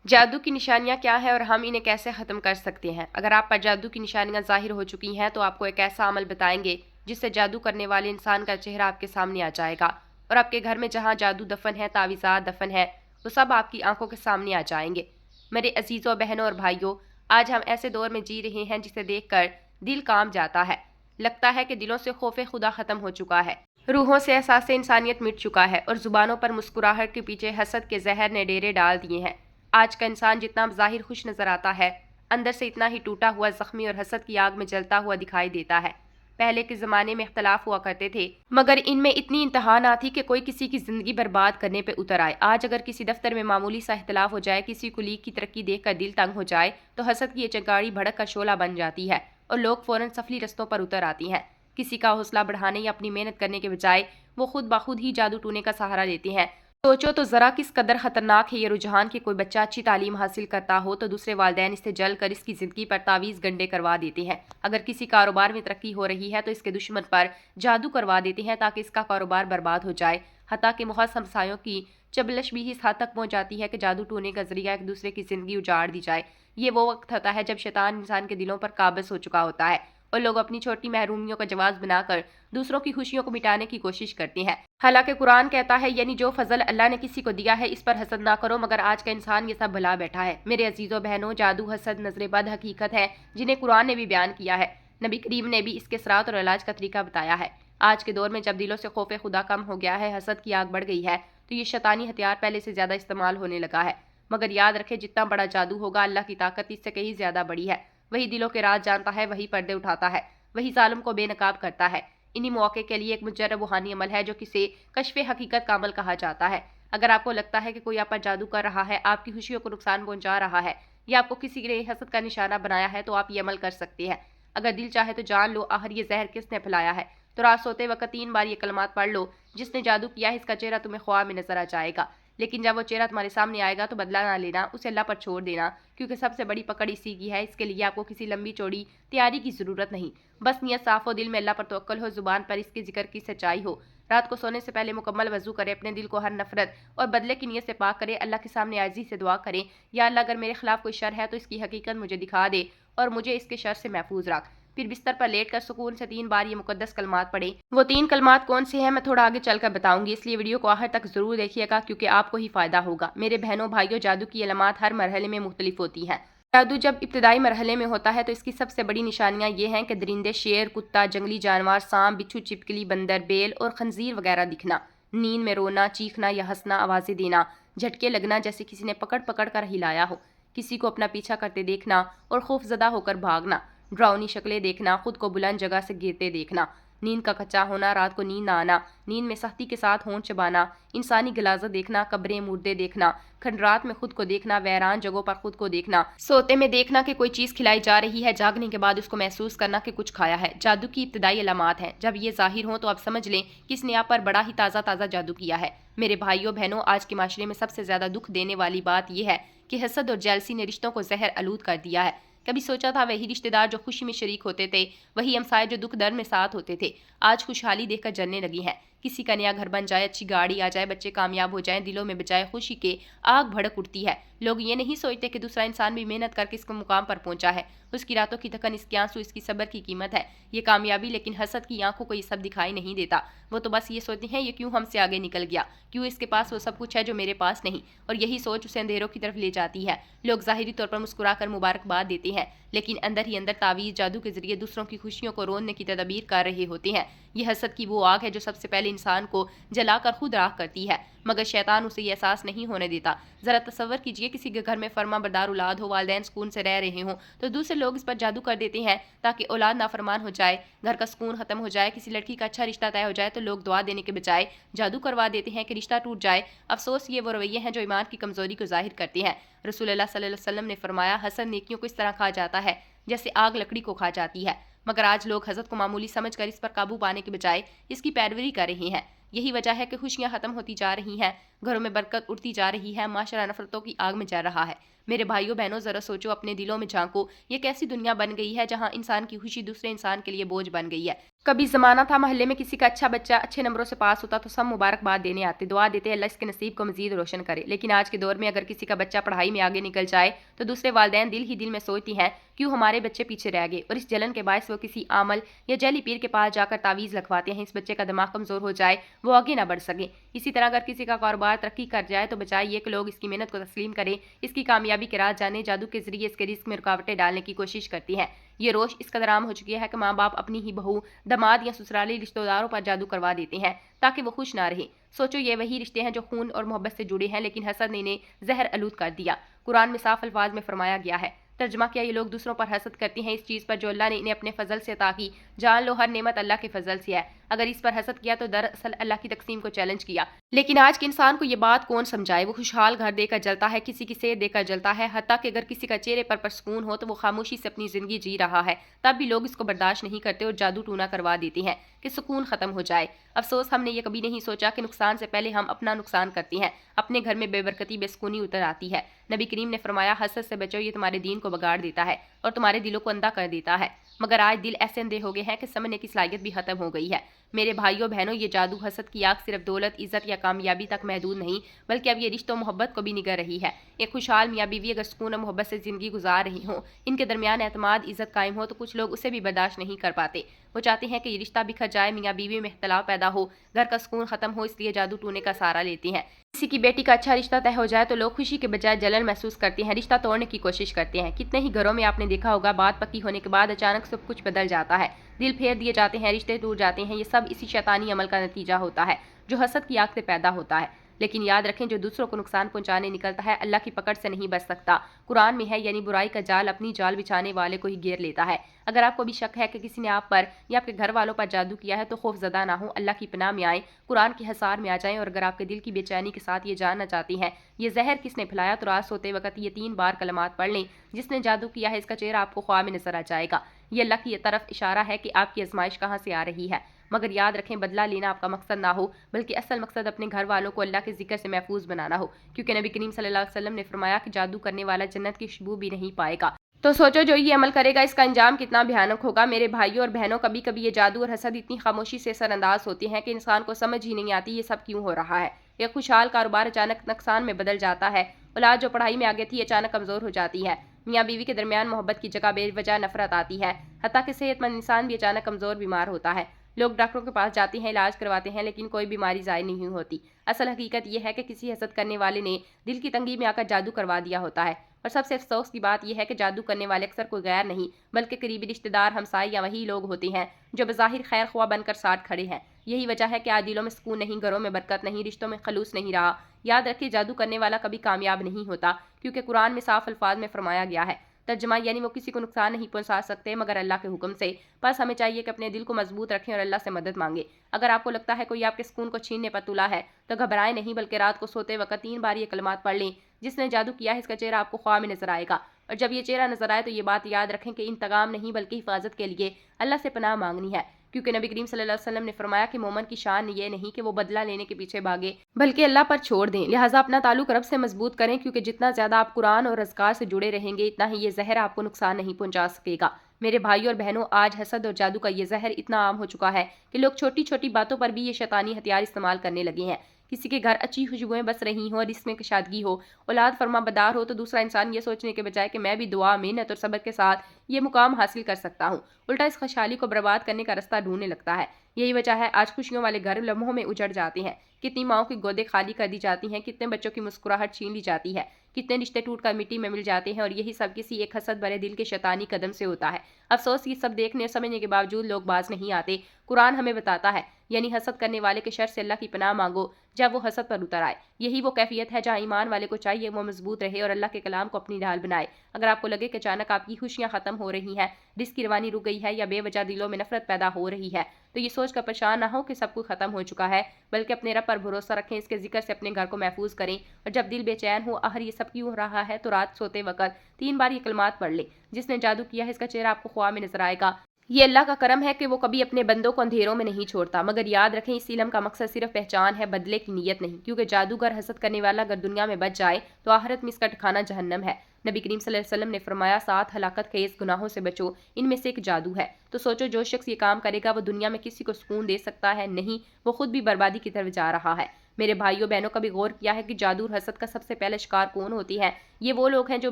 جادو کی نشانیاں کیا ہیں اور ہم انہیں کیسے ختم کر سکتے ہیں؟ اگر آپ پر جادو کی نشانیاں ظاہر ہو چکی ہیں تو آپ کو ایک ایسا عمل بتائیں گے جس سے جادو کرنے والے انسان کا چہرہ آپ کے سامنے آ جائے گا اور آپ کے گھر میں جہاں جادو دفن ہے، تعویذات دفن ہے، وہ سب آپ کی آنکھوں کے سامنے آ جائیں گے۔ میرے عزیزوں، بہنوں اور بھائیوں، آج ہم ایسے دور میں جی رہے ہیں جسے دیکھ کر دل کانپ جاتا ہے۔ لگتا ہے کہ دلوں سے خوف خدا ختم ہو چکا ہے، روحوں سے احساس انسانیت مٹ چکا ہے اور زبانوں پر مسکراہٹ کے پیچھے حسد کے زہر نے ڈیرے ڈال دیے ہیں۔ آج کا انسان جتنا ظاہر خوش نظر آتا ہے، اندر سے اتنا ہی ٹوٹا ہوا، زخمی اور حسد کی آگ میں جلتا ہوا دکھائی دیتا ہے۔ پہلے کے زمانے میں اختلاف ہوا کرتے تھے، مگر ان میں اتنی انتہا نہ تھی کہ کوئی کسی کی زندگی برباد کرنے پہ اتر آئے۔ آج اگر کسی دفتر میں معمولی سا اختلاف ہو جائے، کسی کلیگ کی ترقی دیکھ کر دل تنگ ہو جائے، تو حسد کی یہ چنگاڑی بھڑک کر شعلہ بن جاتی ہے اور لوگ فوراً سفلی رستوں پر اتر آتی ہیں۔ کسی کا حوصلہ بڑھانے یا اپنی محنت کرنے کے بجائے وہ خود بخود ہی جادو ٹونے کا سہارا لیتے ہیں۔ سوچو تو ذرا کس قدر خطرناک ہے یہ رجحان کہ کوئی بچہ اچھی تعلیم حاصل کرتا ہو تو دوسرے والدین اس سے جل کر اس کی زندگی پر تعویذ گنڈے کروا دیتے ہیں۔ اگر کسی کاروبار میں ترقی ہو رہی ہے تو اس کے دشمن پر جادو کروا دیتے ہیں تاکہ اس کا کاروبار برباد ہو جائے۔ حتیٰ کہ محض ہمسایوں کی چبلش بھی اس حد تک پہنچ جاتی ہے کہ جادو ٹونے کا ذریعہ ایک دوسرے کی زندگی اجاڑ دی جائے۔ یہ وہ وقت ہوتا ہے جب شیطان انسان کے دلوں پر قابض ہو چکا ہوتا ہے اور لوگ اپنی چھوٹی محرومیوں کا جواز بنا کر دوسروں کی خوشیوں کو مٹانے کی کوشش کرتے ہیں۔ حالانکہ قرآن کہتا ہے، یعنی جو فضل اللہ نے کسی کو دیا ہے اس پر حسد نہ کرو، مگر آج کا انسان یہ سب بھلا بیٹھا ہے۔ میرے عزیزوں، بہنوں، جادو، حسد، نظر بد حقیقت ہے جنہیں قرآن نے بھی بیان کیا ہے۔ نبی کریم نے بھی اس کے اثرات اور علاج کا طریقہ بتایا ہے۔ آج کے دور میں جب دلوں سے خوف خدا کم ہو گیا ہے، حسد کی آگ بڑھ گئی ہے، تو یہ شیطانی ہتھیار پہلے سے زیادہ استعمال ہونے لگا ہے۔ مگر یاد رکھے، جتنا بڑا جادو ہوگا، اللہ کی طاقت اس سے کہیں زیادہ بڑی ہے۔ وہی دلوں کے راز جانتا ہے، وہی پردے اٹھاتا ہے، وہی ظالم کو بے نقاب کرتا ہے۔ انہی مواقع کے لیے ایک مجرب روحانی عمل ہے جو کسے کشف حقیقت کا عمل کہا جاتا ہے۔ اگر آپ کو لگتا ہے کہ کوئی آپ پر جادو کر رہا ہے، آپ کی خوشیوں کو نقصان پہنچا رہا ہے یا آپ کو کسی نے حسد کا نشانہ بنایا ہے، تو آپ یہ عمل کر سکتے ہیں۔ اگر دل چاہے تو جان لو آخر یہ زہر کس نے پھیلایا ہے، تو رات سوتے وقت 3 بار یہ کلمات پڑھ لو۔ جس نے جادو کیا ہے اس کا چہرہ تمہیں خواب میں نظر آ جائے گا، لیکن جب وہ چہرہ تمہارے سامنے آئے گا تو بدلہ نہ لینا، اسے اللہ پر چھوڑ دینا، کیونکہ سب سے بڑی پکڑ اسی کی ہے۔ اس کے لیے آپ کو کسی لمبی چوڑی تیاری کی ضرورت نہیں، بس نیت صاف ہو، دل میں اللہ پر توکل ہو، زبان پر اس کے ذکر کی سچائی ہو۔ رات کو سونے سے پہلے مکمل وضو کرے، اپنے دل کو ہر نفرت اور بدلے کی نیت سے پاک کرے، اللہ کے سامنے عاجزی سے دعا کرے، یا اللہ اگر میرے خلاف کوئی شر ہے تو اس کی حقیقت مجھے دکھا دے اور مجھے اس کے شر سے محفوظ رکھ۔ پھر بستر پر لیٹ کر سکون سے 3 بار یہ مقدس کلمات پڑھیں۔ وہ 3 کلمات کون سے ہیں میں تھوڑا آگے چل کر بتاؤں گی، اس لیے ویڈیو کو آخر تک ضرور دیکھیے گا کیونکہ آپ کو ہی فائدہ ہوگا۔ میرے بہنوں بھائیوں، جادو کی علامات ہر مرحلے میں مختلف ہوتی ہیں۔ جادو جب ابتدائی مرحلے میں ہوتا ہے تو اس کی سب سے بڑی نشانیاں یہ ہیں کہ درندے، شیر، کتا، جنگلی جانور، سانپ، بچھو، چھپکلی، بندر، بیل اور خنزیر وغیرہ دکھنا، نیند میں رونا، چیخنا یا ہنسنا، آوازیں دینا، جھٹکے لگنا جیسے کسی نے پکڑ پکڑ کر ہلایا ہو، کسی کو اپنا پیچھا کرتے دیکھنا اور خوف زدہ ہو کر بھاگنا، ڈراؤنی شکلیں دیکھنا، خود کو بلند جگہ سے گرتے دیکھنا، نیند کا کچا ہونا، رات کو نیند نہ آنا، نیند میں سختی کے ساتھ ہونٹ چبانا، انسانی غلاظت دیکھنا، قبریں، مردے دیکھنا، کھنڈرات میں خود کو دیکھنا، ویران جگہوں پر خود کو دیکھنا، سوتے میں دیکھنا کہ کوئی چیز کھلائی جا رہی ہے، جاگنے کے بعد اس کو محسوس کرنا کہ کچھ کھایا ہے، جادو کی ابتدائی علامات ہیں۔ جب یہ ظاہر ہوں تو آپ سمجھ لیں کہ اس نے آپ پر بڑا ہی تازہ تازہ جادو کیا ہے۔ میرے بھائیوں بہنوں، آج کے معاشرے میں سب سے زیادہ دکھ دینے والی بات یہ ہے کہ حسد اور جیلسی نے رشتوں کو زہر آلود کر دیا ہے۔ کبھی سوچا تھا وہی رشتہ دار جو خوشی میں شریک ہوتے تھے، وہی ہمسائے جو دکھ درد میں ساتھ ہوتے تھے، آج خوشحالی دیکھ کر جلنے لگی ہیں۔ کسی کا نیا گھر بن جائے، اچھی گاڑی آ جائے، بچے کامیاب ہو جائیں، دلوں میں بجائے خوشی کے آگ بھڑک اٹھتی ہے۔ لوگ یہ نہیں سوچتے کہ دوسرا انسان بھی محنت کر کے اس مقام پر پہنچا ہے، اس کی راتوں کی تھکن، اس کے آنسو، اس کی صبر کی قیمت ہے یہ کامیابی۔ لیکن حسد کی آنکھوں کو یہ سب دکھائی نہیں دیتا، وہ تو بس یہ سوچتے ہیں یہ کیوں ہم سے آگے نکل گیا، کیوں اس کے پاس وہ سب کچھ ہے جو میرے پاس نہیں، اور یہی سوچ اسے اندھیروں کی طرف لے جاتی ہے۔ لوگ ظاہری طور پر مسکرا کر مبارکباد دیتے ہیں، لیکن اندر ہی اندر تعویذ جادو کے ذریعے دوسروں کی خوشیوں کو روننے کی تدابیر کر رہے ہوتے ہیں۔ یہ حسد کی وہ آگ ہے جو سب سے پہلے انسان کو جلا کر خود راکھ کرتی ہے، مگر شیطان اسے یہ احساس نہیں ہونے دیتا۔ ذرا تصور کیجئے کسی کے گھر میں فرما بردار اولاد ہو، والدین سکون سے رہ رہے ہوں، تو دوسرے لوگ اس پر جادو کر دیتے ہیں تاکہ اولاد نافرمان ہو جائے، گھر کا سکون ختم ہو جائے۔ کسی لڑکی کا اچھا رشتہ طے ہو جائے تو لوگ دعا دینے کے بجائے جادو کروا دیتے ہیں کہ رشتہ ٹوٹ جائے۔ افسوس، یہ وہ رویے ہیں جو ایمان کی کمزوری کو ظاہر کرتے ہیں۔ رسول اللہ صلی اللہ علیہ وسلم نے فرمایا، حسد نیکیوں کو اس طرح کھا جاتا ہے جیسے آگ لکڑی کو کھا جاتی ہے۔ مگر آج لوگ حسد کو معمولی سمجھ کر اس پر قابو پانے کے بجائے اس کی پیروی کر رہے ہیں۔ یہی وجہ ہے کہ خوشیاں ختم ہوتی جا رہی ہیں، گھروں میں برکت اڑتی جا رہی ہے، معاشرہ نفرتوں کی آگ میں جل رہا ہے۔ میرے بھائیوں بہنوں، ذرا سوچو، اپنے دلوں میں جھانکو، یہ کیسی دنیا بن گئی ہے جہاں انسان کی خوشی دوسرے انسان کے لیے بوجھ بن گئی ہے۔ کبھی زمانہ تھا محلے میں کسی کا اچھا بچہ اچھے نمبروں سے پاس ہوتا تو سب مبارکباد دینے آتے، دعا دیتے اللہ اس کے نصیب کو مزید روشن کرے۔ لیکن آج کے دور میں اگر کسی کا بچہ پڑھائی میں آگے نکل جائے تو دوسرے والدین دل ہی دل میں سوچتی ہیں کیوں ہمارے بچے پیچھے رہ گئے، اور اس جلن کے باعث وہ کسی عامل یا جعلی پیر کے پاس جا کر تعویذ لگواتے ہیں، اس بچے کا دماغ کمزور ہو جائے، وہ آگے نہ بڑھ سکے۔ اسی طرح اگر کسی کا کاروبار ترقی کر جائے تو بجائے یہ کہ لوگ اس کی محنت کو تسلیم کریں، اس کی کامیابی کے راز جانے، جادو کے ذریعے اس کے رزق میں رکاوٹیں ڈالنے کی کوشش کرتی ہیں۔ یہ روش اس قدر عام ہو چکی ہے کہ ماں باپ اپنی ہی بہو، داماد یا سسرالی رشتہ داروں پر جادو کروا دیتے ہیں تاکہ وہ خوش نہ رہے۔ سوچو، یہ وہی رشتے ہیں جو خون اور محبت سے جڑے ہیں، لیکن حسد نے انہیں زہر آلود کر دیا۔ قرآن میں صاف الفاظ میں فرمایا گیا ہے، ترجمہ کیا، یہ لوگ دوسروں پر حسد کرتے ہیں اس چیز پر جو اللہ نے انہیں اپنے فضل سے عطا کی۔ جان لو، ہر نعمت اللہ کے فضل سے ہے، اگر اس پر حسد کیا تو دراصل اللہ کی تقسیم کو چیلنج کیا۔ لیکن آج کے انسان کو یہ بات کون سمجھائے، وہ خوشحال گھر دے کر جلتا ہے، کسی کی صحت دے کر جلتا ہے، حتیٰ کہ اگر کسی کا چہرے پر پرسکون ہو تو وہ خاموشی سے اپنی زندگی جی رہا ہے، تب بھی لوگ اس کو برداشت نہیں کرتے اور جادو ٹونا کروا دیتے ہیں کہ سکون ختم ہو جائے۔ افسوس، ہم نے یہ کبھی نہیں سوچا کہ نقصان سے پہلے ہم اپنا نقصان کرتے ہیں، اپنے گھر میں بے برکتی، بے سکونی اتر آتی ہے۔ نبی کریم نے فرمایا، حسد سے بچو، یہ تمہارے دین کو بگاڑ دیتا ہے اور تمہارے دلوں کو اندھا کر دیتا ہے۔ مگر آج دل ایسے اندھے ہو گئے ہیں کہ سمجھنے کی صلاحیت بھی ختم ہو گئی ہے۔ میرے بھائیوں بہنوں، یہ جادو حسد کی آگ صرف دولت، عزت یا کامیابی تک محدود نہیں، بلکہ اب یہ رشتوں محبت کو بھی نگل رہی ہے۔ ایک خوشحال میاں بیوی اگر سکون اور محبت سے زندگی گزار رہی ہوں، ان کے درمیان اعتماد، عزت قائم ہو، تو کچھ لوگ اسے بھی برداشت نہیں کر پاتے۔ وہ چاہتے ہیں کہ یہ رشتہ بکھر جائے، میاں بیوی میں اختلاف پیدا ہو، گھر کا سکون ختم ہو، اس لیے جادو ٹونے کا سہارا لیتے ہیں۔ کسی کی بیٹی کا اچھا رشتہ طے ہو جائے تو لوگ خوشی کے بجائے جلن محسوس کرتے ہیں، رشتہ توڑنے کی کوشش کرتے ہیں۔ کتنے ہی گھروں میں آپ نے دیکھا ہوگا، بات پکی ہونے کے بعد اچانک سب کچھ بدل جاتا ہے، دل پھیر دیے جاتے ہیں، رشتے ٹوٹ جاتے ہیں۔ یہ سب اسی شیطانی عمل کا نتیجہ ہوتا ہے جو حسد کی آگ سے پیدا ہوتا ہے۔ لیکن یاد رکھیں، جو دوسروں کو نقصان پہنچانے نکلتا ہے اللہ کی پکڑ سے نہیں بچ سکتا۔ قرآن میں ہے، یعنی برائی کا جال اپنی جال بچھانے والے کو ہی گھیر لیتا ہے۔ اگر آپ کو بھی شک ہے کہ کسی نے آپ پر یا آپ کے گھر والوں پر جادو کیا ہے تو خوف زدہ نہ ہو، اللہ کی پناہ میں آئیں، قرآن کے حصار میں آ جائیں، اور اگر آپ کے دل کی بے چینی کے ساتھ یہ جاننا چاہتی ہیں یہ زہر کس نے پھیلایا تو رات سوتے وقت یہ 3 بار کلمات پڑھ لیں، جس نے جادو کیا ہے اس کا چہرہ آپ کو خواب میں نظر آ جائے گا۔ یہ اللہ کی طرف اشارہ ہے کہ آپ کی آزمائش کہاں سے آ رہی ہے۔ مگر یاد رکھیں، بدلہ لینا آپ کا مقصد نہ ہو، بلکہ اصل مقصد اپنے گھر والوں کو اللہ کے ذکر سے محفوظ بنانا ہو، کیونکہ نبی کریم صلی اللہ علیہ وسلم نے فرمایا کہ جادو کرنے والا جنت کی خوشبو بھی نہیں پائے گا۔ تو سوچو، جو یہ عمل کرے گا اس کا انجام کتنا بھیانک ہوگا۔ میرے بھائیوں اور بہنوں، کبھی کبھی یہ جادو اور حسد اتنی خاموشی سے اثر انداز ہوتے ہیں کہ انسان کو سمجھ ہی نہیں آتی یہ سب کیوں ہو رہا ہے۔ ایک خوشحال کاروبار اچانک نقصان میں بدل جاتا ہے، اولاد جو پڑھائی میں آگے تھی اچانک کمزور ہو جاتی ہے، میاں بیوی کے درمیان محبت کی جگہ بے وجہ نفرت آتی ہے، حتیٰ کہ صحت مند انسان بھی اچانک کمزور بیمار ہوتا ہے۔ لوگ ڈاکٹروں کے پاس جاتے ہیں، علاج کرواتے ہیں، لیکن کوئی بیماری ظاہر نہیں ہوتی۔ اصل حقیقت یہ ہے کہ کسی حسد کرنے والے نے دل کی تنگی میں آ کر جادو کروا دیا ہوتا ہے۔ اور سب سے افسوس کی بات یہ ہے کہ جادو کرنے والے اکثر کوئی غیر نہیں، بلکہ قریبی رشتہ دار، ہمسائے یا وہی لوگ ہوتے ہیں جو بظاہر خیر خواہ بن کر ساتھ کھڑے ہیں۔ یہی وجہ ہے کہ آج دلوں میں سکون نہیں، گھروں میں برکت نہیں، رشتوں میں خلوص نہیں رہا۔ یاد رکھیے، جادو کرنے والا کبھی کامیاب نہیں ہوتا، کیونکہ قرآن میں صاف الفاظ میں فرمایا گیا ہے، ترجمہ یعنی وہ کسی کو نقصان نہیں پہنچا سکتے مگر اللہ کے حکم سے۔ بس ہمیں چاہیے کہ اپنے دل کو مضبوط رکھیں اور اللہ سے مدد مانگیں۔ اگر آپ کو لگتا ہے کوئی آپ کے سکون کو چھیننے پر تلا ہے تو گھبرائیں نہیں، بلکہ رات کو سوتے وقت 3 بار یہ کلمات پڑھ لیں، جس نے جادو کیا ہے اس کا چہرہ آپ کو خواب میں نظر آئے گا۔ اور جب یہ چہرہ نظر آئے تو یہ بات یاد رکھیں کہ انتقام نہیں بلکہ حفاظت کے لیے اللہ سے پناہ مانگنی ہے، کیونکہ نبی کریم صلی اللہ علیہ وسلم نے فرمایا کہ مومن کی شان یہ نہیں کہ وہ بدلہ لینے کے پیچھے بھاگے، بلکہ اللہ پر چھوڑ دیں۔ لہٰذا اپنا تعلق رب سے مضبوط کریں، کیونکہ جتنا زیادہ آپ قرآن اور اذکار سے جڑے رہیں گے اتنا ہی یہ زہر آپ کو نقصان نہیں پہنچا سکے گا۔ میرے بھائیوں اور بہنوں، آج حسد اور جادو کا یہ زہر اتنا عام ہو چکا ہے کہ لوگ چھوٹی چھوٹی باتوں پر بھی یہ شیطانی ہتھیار استعمال کرنے لگے ہیں۔ کسی کے گھر اچھی خوشبوئیں بس رہی ہوں اور اس میں کشادگی ہو، اولاد فرما بدار ہو، تو دوسرا انسان یہ سوچنے کے بجائے کہ میں بھی دعا، محنت اور صبر کے ساتھ یہ مقام حاصل کر سکتا ہوں، الٹا اس خوشحالی کو برباد کرنے کا رستہ ڈھونڈنے لگتا ہے۔ یہی وجہ ہے آج خوشیوں والے گھر لمحوں میں اجڑ جاتے ہیں، کتنی ماؤں کی گودیں خالی کر دی جاتی ہیں، کتنے بچوں کی مسکراہٹ چھین لی جاتی ہے، کتنے رشتے ٹوٹ کر مٹی میں مل جاتے ہیں، اور یہی سب کسی ایک حسد بھرے دل کے شیطانی قدم سے ہوتا ہے۔ افسوس، یہ سب دیکھنے اور سمجھنے کے باوجود لوگ باز نہیں آتے۔ قرآن ہمیں بتاتا ہے، یعنی حسد کرنے والے کے شر سے اللہ کی پناہ مانگو جب وہ حسد پر اتر آئے۔ یہی وہ کیفیت ہے جہاں ایمان والے کو چاہیے وہ مضبوط رہے اور اللہ کے کلام کو اپنی ڈھال بنائے۔ اگر آپ کو لگے کہ اچانک آپ کی خوشیاں ختم ہو رہی ہیں، رزق کی روانی رک گئی ہے یا بے وجہ دلوں میں نفرت پیدا ہو رہی ہے، تو یہ سوچ کر پریشان نہ ہو کہ سب کچھ ختم ہو چکا ہے، بلکہ اپنے رب پر بھروسہ رکھیں، اس کے ذکر سے اپنے گھر کو محفوظ کریں، اور جب دل بے چین ہو آخر یہ سب کیوں ہو رہا ہے تو رات سوتے وقت 3 بار یہ کلمات پڑھ لیں، جس نے جادو کیا ہے اس کا چہرہ آپ کو خواب میں نظر آئے گا۔ یہ اللہ کا کرم ہے کہ وہ کبھی اپنے بندوں کو اندھیروں میں نہیں چھوڑتا، مگر یاد رکھیں اس علم کا مقصد صرف پہچان ہے، بدلے کی نیت نہیں، کیونکہ جادوگر حسد کرنے والا اگر دنیا میں بچ جائے تو آخرت میں اس کا ٹھکانہ جہنم ہے۔ نبی کریم صلی اللہ علیہ وسلم نے فرمایا 7 ہلاکت خیز گناہوں سے بچو، ان میں سے ایک جادو ہے۔ تو سوچو جو شخص یہ کام کرے گا وہ دنیا میں کسی کو سکون دے سکتا ہے؟ نہیں، وہ خود بھی بربادی کی طرف جا رہا ہے۔ میرے بھائیوں بہنوں کبھی غور کیا ہے کہ جادو اور حسد کا سب سے پہلے شکار کون ہوتی ہے؟ یہ وہ لوگ ہیں جو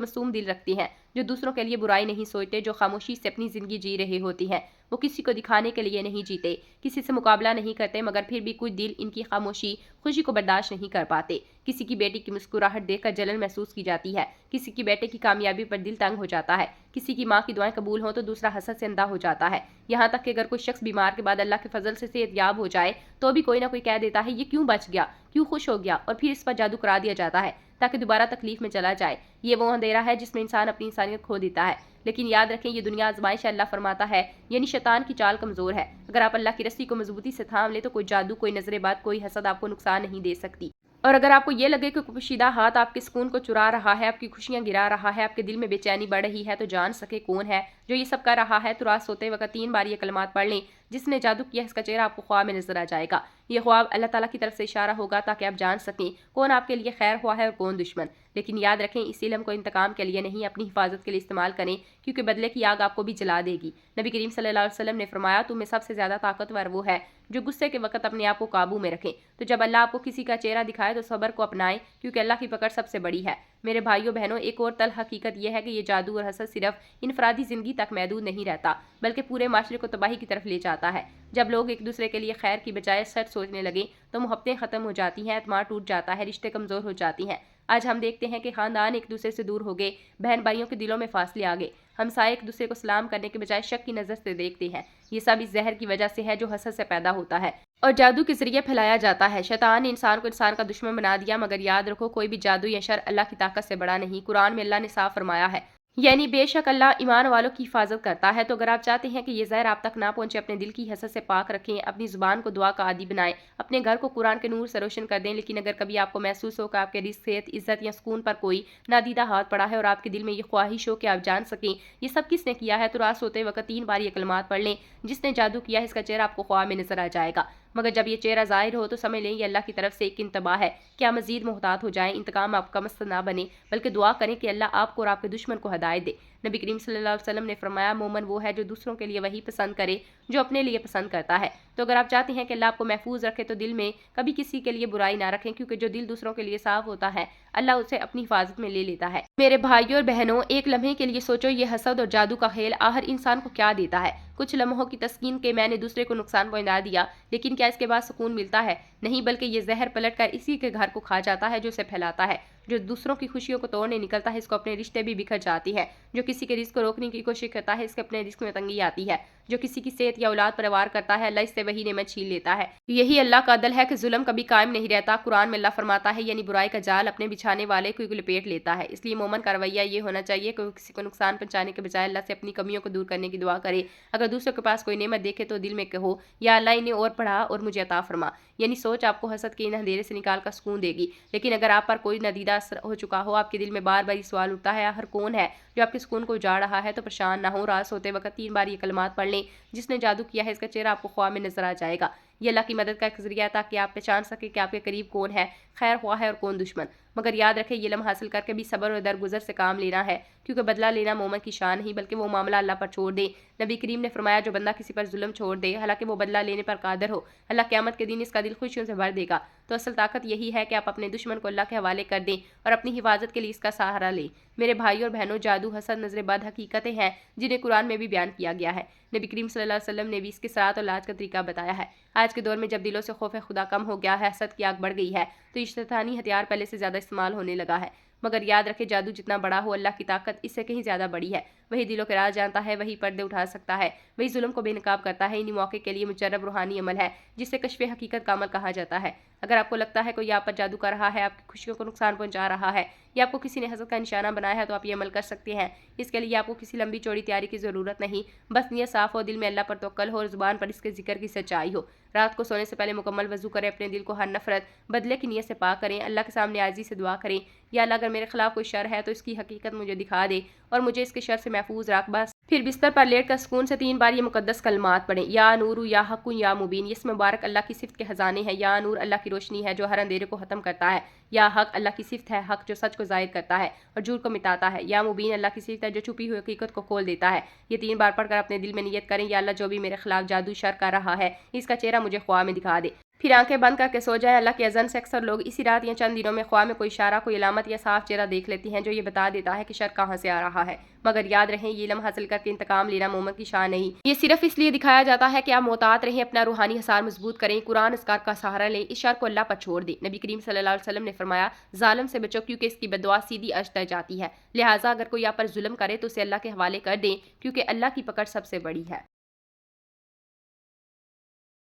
معصوم دل رکھتے ہیں، جو دوسروں کے لیے برائی نہیں سوچتے، جو خاموشی سے اپنی زندگی جی رہے ہوتی ہیں۔ وہ کسی کو دکھانے کے لیے نہیں جیتے، کسی سے مقابلہ نہیں کرتے، مگر پھر بھی کچھ دل ان کی خاموشی خوشی کو برداشت نہیں کر پاتے۔ کسی کی بیٹی کی مسکراہٹ دیکھ کر جلن محسوس کی جاتی ہے، کسی کی بیٹے کی کامیابی پر دل تنگ ہو جاتا ہے، کسی کی ماں کی دعائیں قبول ہوں تو دوسرا حسد سے اندھا ہو جاتا ہے۔ یہاں تک کہ اگر کوئی شخص بیمار کے بعد اللہ کے فضل سے صحت یاب ہو جائے تو بھی کوئی نہ کوئی کہہ دیتا ہے یہ کیوں بچ گیا، کیوں خوش ہو گیا، اور پھر اس پر جادو کرا دیا جاتا ہے تاکہ دوبارہ تکلیف میں چلا جائے۔ یہ وہ اندھیرا ہے جس میں انسان اپنی انسانیت کھو دیتا ہے۔ لیکن یاد رکھیں یہ دنیا آزمائش ہے، اللہ فرماتا ہے یعنی شیطان کی چال کمزور ہے۔ اگر آپ اللہ کی رسی کو مضبوطی سے تھام لیں تو کوئی جادو، کوئی نظر بد، کوئی حسد آپ کو نقصان نہیں دے سکتی۔ اور اگر آپ کو یہ لگے کہ کوئی پوشیدہ ہاتھ آپ کے سکون کو چرا رہا ہے، آپ کی خوشیاں گرا رہا ہے، آپ کے دل میں بے چینی بڑھ رہی ہے، تو جان سکے کون ہے جو یہ سب کر رہا ہے۔ تو رات سوتے وقت 3 بار یہ کلمات پڑھ لیں، جس نے جادو کیا اس کا چہرہ آپ کو خواب میں نظر آ جائے گا۔ یہ خواب اللہ تعالیٰ کی طرف سے اشارہ ہوگا تاکہ آپ جان سکیں کون آپ کے لیے خیر ہوا ہے اور کون دشمن۔ لیکن یاد رکھیں اس علم کو انتقام کے لیے نہیں، اپنی حفاظت کے لیے استعمال کریں، کیونکہ بدلے کی آگ آپ کو بھی جلا دے گی۔ نبی کریم صلی اللہ علیہ وسلم نے فرمایا تم میں سب سے زیادہ طاقتور وہ ہے جو غصے کے وقت اپنے آپ کو قابو میں رکھیں۔ تو جب اللہ آپ کو کسی کا چہرہ دکھائے تو صبر کو اپنائیں، کیونکہ اللہ کی پکڑ سب سے بڑی ہے۔ میرے بھائیوں بہنوں ایک اور تلخ حقیقت یہ ہے کہ یہ جادو اور حسد صرف انفرادی زندگی تک محدود نہیں رہتا، بلکہ پورے معاشرے کو تباہی کی طرف لے جاتا ہے۔ جب لوگ ایک دوسرے کے لیے خیر کی بجائے شر سوچنے لگے تو محبتیں ختم ہو جاتی ہیں، اعتماد ٹوٹ جاتا ہے، رشتے کمزور ہو جاتی ہیں۔ آج ہم دیکھتے ہیں کہ خاندان ایک دوسرے سے دور ہو گئے، بہن بھائیوں کے دلوں میں فاصلے آ گئے، ہمسائے ایک دوسرے کو سلام کرنے کے بجائے شک کی نظر سے دیکھتے ہیں۔ یہ سب اس زہر کی وجہ سے ہے جو حسد سے پیدا ہوتا ہے اور جادو کے ذریعے پھیلایا جاتا ہے۔ شیطان نے انسان کو انسان کا دشمن بنا دیا، مگر یاد رکھو کوئی بھی جادو یا شر اللہ کی طاقت سے بڑا نہیں۔ قرآن میں اللہ نے صاف فرمایا ہے یعنی بے شک اللہ ایمان والوں کی حفاظت کرتا ہے۔ تو اگر آپ چاہتے ہیں کہ یہ زہر آپ تک نہ پہنچے، اپنے دل کی حسد سے پاک رکھیں، اپنی زبان کو دعا کا عادی بنائیں، اپنے گھر کو قرآن کے نور سے روشن کر دیں۔ لیکن اگر کبھی آپ کو محسوس ہو کہ آپ کے رزق، صحت، عزت یا سکون پر کوئی نادیدہ ہاتھ پڑا ہے اور آپ کے دل میں یہ خواہش ہو کہ آپ جان سکیں یہ سب کس نے کیا ہے، تو رات سوتے وقت 3 بار یہ کلمات پڑھ لیں، جس نے جادو کیا ہے اس کا چہرہ آپ کو خواب میں نظر آ جائے گا۔ مگر جب یہ چہرہ ظاہر ہو تو سمجھ لیں یہ اللہ کی طرف سے ایک انتباہ ہے کہ آپ مزید محتاط ہو جائیں، انتقام آپ کا مقصد نہ بنے، بلکہ دعا کریں کہ اللہ آپ کو اور آپ کے دشمن کو ہدایت دے۔ نبی کریم صلی اللہ علیہ وسلم نے فرمایا مومن وہ ہے جو دوسروں کے لیے وہی پسند کرے جو اپنے لیے پسند کرتا ہے۔ تو اگر آپ چاہتے ہیں کہ اللہ آپ کو محفوظ رکھے تو دل میں کبھی کسی کے لیے برائی نہ رکھیں، کیونکہ جو دل دوسروں کے لیے صاف ہوتا ہے اللہ اسے اپنی حفاظت میں لے لیتا ہے۔ میرے بھائیوں اور بہنوں ایک لمحے کے لیے سوچو یہ حسد اور جادو کا کھیل آخر انسان کو کیا دیتا ہے؟ کچھ لمحوں کی تسکین کے میں نے دوسرے کو نقصان پہنچا دیا، لیکن کیا اس کے بعد سکون ملتا ہے؟ نہیں، بلکہ یہ زہر پلٹ کر اسی کے گھر کو کھا جاتا ہے جو اسے پھیلاتا ہے۔ جو دوسروں کی خوشیوں کو توڑنے نکلتا ہے اس کو اپنے رشتے بھی بکھر جاتی ہے۔ جو کسی کے رزق کو روکنے کی کوشش کرتا ہے اس کے اپنے رزق میں تنگی آتی ہے۔ جو کسی کی صحت یا اولاد پر وار کرتا ہے اللہ اس سے وہی نعمت چھین لیتا ہے۔ یہی اللہ کا عدل ہے کہ ظلم کبھی قائم نہیں رہتا۔ قرآن میں اللہ فرماتا ہے یعنی برائی کا جال اپنے بچھانے والے کو لپیٹ لیتا ہے۔ اس لیے مومن کا رویہ یہ ہونا چاہیے کہ وہ کسی کو نقصان پہنچانے کے بجائے اللہ سے اپنی کمیوں کو دور کرنے کی دعا کرے۔ اگر دوسروں کے پاس کوئی نعمت دیکھے تو دل میں کہو یا اللہ انہیں اور بڑھا اور مجھے عطا فرما، یعنی سوچ آپ کو حسد کے ان اندھیرے سے نکال کر سکون دے گی۔ لیکن اگر آپ پر کوئی ندیدہ اثر ہو چکا ہو، آپ کے دل میں بار بار یہ سوال اٹھتا ہے آخر کون ہے جو آپ کے سکون کو اجاڑ رہا ہے، تو پریشان نہ ہو، رات سوتے وقت 3 بار یہ کلمات پڑھ لیں، جس نے جادو کیا ہے اس کا چہرہ آپ کو خواب میں نظر آ جائے گا۔ یہ اللہ کی مدد کا ایک ذریعہ ہے تاکہ آپ پہچان سکیں کہ آپ کے قریب کون ہے، خیر خواہ ہے اور کون دشمن۔ مگر یاد رکھیں یہ علم حاصل کر کے بھی صبر اور درگزر سے کام لینا ہے، کیونکہ بدلہ لینا مومن کی شان نہیں بلکہ وہ معاملہ اللہ پر چھوڑ دے۔ نبی کریم نے فرمایا جو بندہ کسی پر ظلم چھوڑ دے حالانکہ وہ بدلہ لینے پر قادر ہو، اللہ قیامت کے دن اس کا دل خوشیوں سے بھر دے گا۔ تو اصل طاقت یہی ہے کہ آپ اپنے دشمن کو اللہ کے حوالے کر دیں اور اپنی حفاظت کے لیے اس کا سہارا لیں۔ میرے بھائیوں اور بہنوں جادو، حسد، نظر بد حقیقتیں ہیں جنہیں قرآن میں بھی بیان کیا گیا ہے۔ نبی کریم صلی اللہ علیہ وسلم نے بھی اس کے صراط اور علاج کا طریقہ بتایا ہے۔ آج کے دور میں جب دلوں سے خوف خدا کم ہو گیا ہے، حسد کی آگ بڑھ گئی ہے، تو یہ شیطانی ہتھیار پہلے سے زیادہ استعمال ہونے لگا ہے۔ مگر یاد رکھے جادو جتنا بڑا ہو اللہ کی طاقت اس سے کہیں زیادہ بڑی ہے۔ وہی دلوں کے راز جانتا ہے، وہی پردے اٹھا سکتا ہے، وہی ظلم کو بے نقاب کرتا ہے۔ انہی موقع کے لیے مجرب روحانی عمل ہے جسے کشف حقیقت کا عمل کہا جاتا ہے۔ اگر آپ کو لگتا ہے کوئی آپ پر جادو کر رہا ہے، آپ کی خوشیوں کو نقصان پہنچا رہا ہے یا آپ کو کسی نے حسد کا نشانہ بنایا ہے، تو آپ یہ عمل کر سکتے ہیں۔ اس کے لیے آپ کو کسی لمبی چوڑی تیاری کی ضرورت نہیں، بس نیت صاف ہو، دل میں اللہ پر توکل ہو اور زبان پر اس کے ذکر کی سچائی ہو۔ رات کو سونے سے پہلے مکمل وضو کریں، اپنے دل کو ہر نفرت بدلے کی نیت سے پاک کریں، اللہ کے سامنے عاجزی سے دعا کریں یا اللہ اگر میرے خلاف کوئی شر ہے تو اس کی حقیقت مجھے دکھا دے اور مجھے اس کے شر سے محفوظ رکھ، بس پھر بستر پر لیٹ کر سکون سے 3 بار یہ مقدس کلمات پڑھیں، یا نور یا حق یا مبین۔ اس مبارک اللہ کی صفت کے خزانے ہیں۔ یا نور اللہ کی روشنی ہے جو ہر اندھیرے کو ختم کرتا ہے۔ یا حق اللہ کی صفت ہے، حق جو سچ کو ظاہر کرتا ہے اور جھوٹ کو مٹاتا ہے۔ یا مبین اللہ کی صفت ہے جو چھپی ہوئی حقیقت کو کھول دیتا ہے۔ یہ 3 بار پڑھ کر اپنے دل میں نیت کریں، یا اللہ جو بھی میرے خلاف جادو شر کر رہا ہے اس کا چہرہ مجھے خواب میں دکھا دے۔ پھر آنکھیں بند کر کے سو جائیں۔ اللہ کے اذن سے اکثر لوگ اسی رات یا چند دنوں میں خواب میں کوئی اشارہ، کوئی علامت یا صاف چہرہ دیکھ لیتے ہیں جو یہ بتا دیتا ہے کہ شر کہاں سے آ رہا ہے۔ مگر یاد رہیں، یہ علم حاصل کر کے انتقام لینا مومن کی شان نہیں، یہ صرف اس لیے دکھایا جاتا ہے کہ آپ محتاط رہیں، اپنا روحانی حصار مضبوط کریں، قرآن اذکار کا سہارا لیں، اس شر کو اللہ پر چھوڑ دیں۔ نبی کریم صلی اللہ علیہ وسلم نے فرمایا، ظالم سے بچو کیونکہ اس کی بددعا سیدھی عرش تک جاتی ہے، لہٰذا اگر کوئی آپ پر ظلم کرے تو اسے اللہ کے حوالے کر دیں کیونکہ اللہ کی پکڑ سب سے بڑی ہے۔